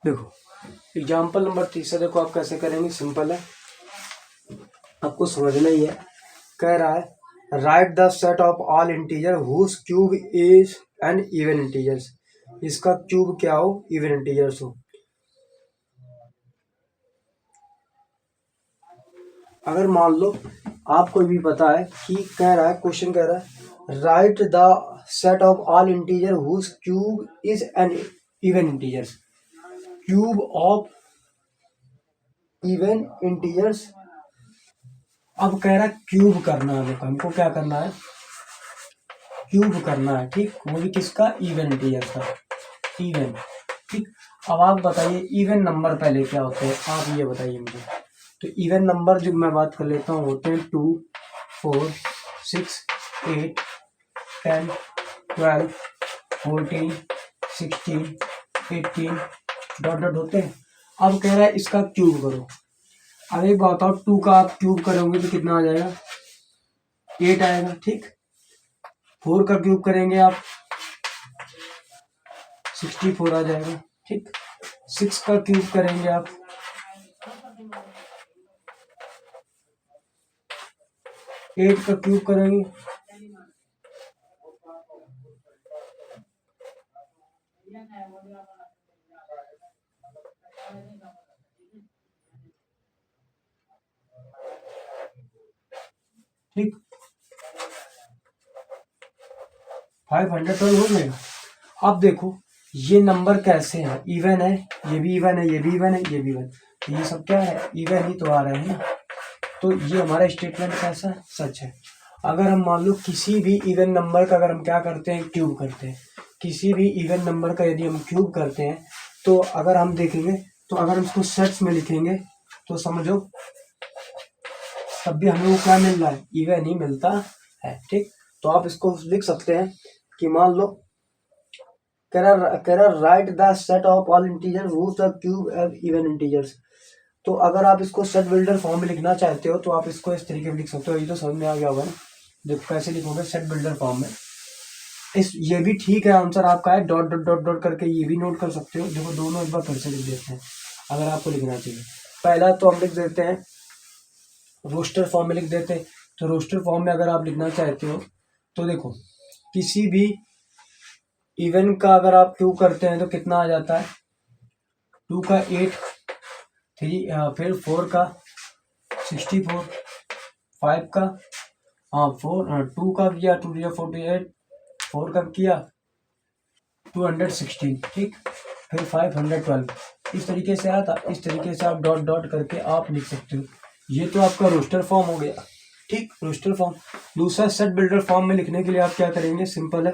देखो example number 30 देखो आप कैसे करेंगे, सिंपल है, आपको समझना ही है। कह रहा है write the set of all integer whose cube is an even integers. इसका क्यूब क्या हो, इवन इंटीजर्स हो। अगर मान लो आपको भी पता है कि कह रहा है, क्वेश्चन कह रहा है write the set of all integer whose cube is an even integers. Cube of even integers. अब कह रहा है क्यूब करना है, हमको क्या करना है, क्यूब करना है, ठीक। वो भी किसका, इवन इंटीजर का, इवन, ठीक। अब आप बताइए इवन नंबर पहले क्या होते हैं, आप ये बताइए मुझे। तो इवन नंबर जो मैं बात कर लेता हूँ होते हैं 2, 4, 6, 8, 10, 12, 14, 16, 18 डॉट डॉट होते हैं। अब कह रहा है इसका क्यूब करो। अब एक बात बताओ, 2 का आप क्यूब करोगे तो कितना आ जाएगा, 8 आएगा, ठीक। 4 का क्यूब करेंगे आप 64 आ जाएगा, ठीक। 6 का क्यूब करेंगे आप 8 का क्यूब करेंगे ठीक 512 हो जाएगा। अब देखो ये नंबर कैसे हैं, इवन है, ये भी इवन है, ये भी इवन है, ये भी इवन, तो ये सब क्या है, इवन ही तो आ रहे हैं ना। तो ये हमारा स्टेटमेंट कैसा है, सच है। अगर हम मान लो किसी भी इवन नंबर का अगर हम क्या करते हैं, क्यूब करते हैं, किसी भी इवन नंबर का यदि हम क्यूब करते हैं, तो अगर हम देखेंगे, तो अगर हम इसको सेट्स में लिखेंगे तो समझो तब भी हमें वो क्या मिल रहा है, इवन ही मिलता है, ठीक। तो आप इसको लिख सकते हैं कि मान लो कह रहा write the set of all integer whose the cube of even integers. तो अगर आप इसको सेट बिल्डर फॉर्म में लिखना चाहते हो तो आप इसको इस तरीके में लिख सकते हो। ये तो समझ में आ गया होगा ना। देखो कैसे लिखोगे सेट बिल्डर फॉर्म में। ये भी ठीक है, आंसर आपका है, डॉट डॉट डॉट डॉट करके ये भी नोट कर सकते हो। देखो दोनों एक बार फिर से लिख देते हैं अगर आपको लिखना चाहिए। पहला तो हम लिख देते हैं रोस्टर फॉर्म में लिख देते हैं। तो रोस्टर फॉर्म में अगर आप लिखना चाहते हो तो देखो किसी भी इवन का अगर आप क्यूब करते हैं तो कितना आ जाता है, 2 का 8, 3 फिर 4 का 64, 5 का 4 2 का किया 2 या 48, 4 का किया 216, ठीक। फिर 512 इस तरीके से आता, इस तरीके से आप डॉट डॉट करके आप लिख सकते हो। ये तो आपका रोस्टर फॉर्म हो गया, ठीक, रोस्टर फॉर्म। दूसरा सेट बिल्डर फॉर्म में लिखने के लिए आप क्या करेंगे, सिंपल है,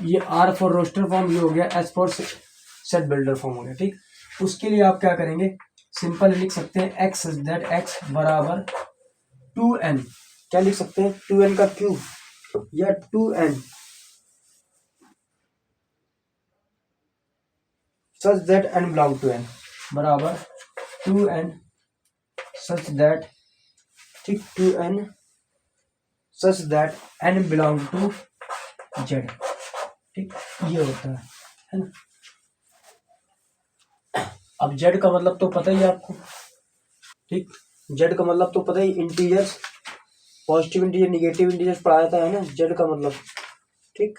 ये R फॉर रोस्टर फॉर्म ये हो गया, S for set builder form हो गया, ठीक। उसके लिए आप क्या करेंगे, सिंपल लिख सकते हैं x दैट x बराबर 2n। क्या लिख सकते हैं, 2n का क्यूब या 2n such that n belong to n बराबर 2n सच दैट, ठीक, 2n such that n belong to z, ठीक। ये होता है ना। अब z का मतलब तो पता ही है आपको, ठीक। z का मतलब तो पता ही, integers, positive integer negative integers पढ़ाया था है ना, z का मतलब, ठीक।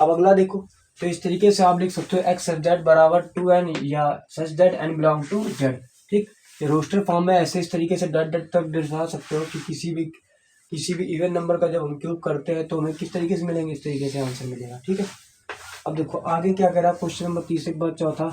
अब अगला देखो, तो इस तरीके से आप लिख सकते हो x सच दैट बराबर 2n या such that n belong to z, ठीक। ये रोस्टर फॉर्म में ऐसे इस तरीके से डट डट तक दर्शा सकते हो कि किसी भी इवन नंबर का जब हम क्यूब करते हैं तो हमें किस तरीके से मिलेंगे, इस तरीके से आंसर मिलेगा, ठीक है। अब देखो आगे क्या कह रहा है, क्वेश्चन नंबर 30 के बाद चौथा,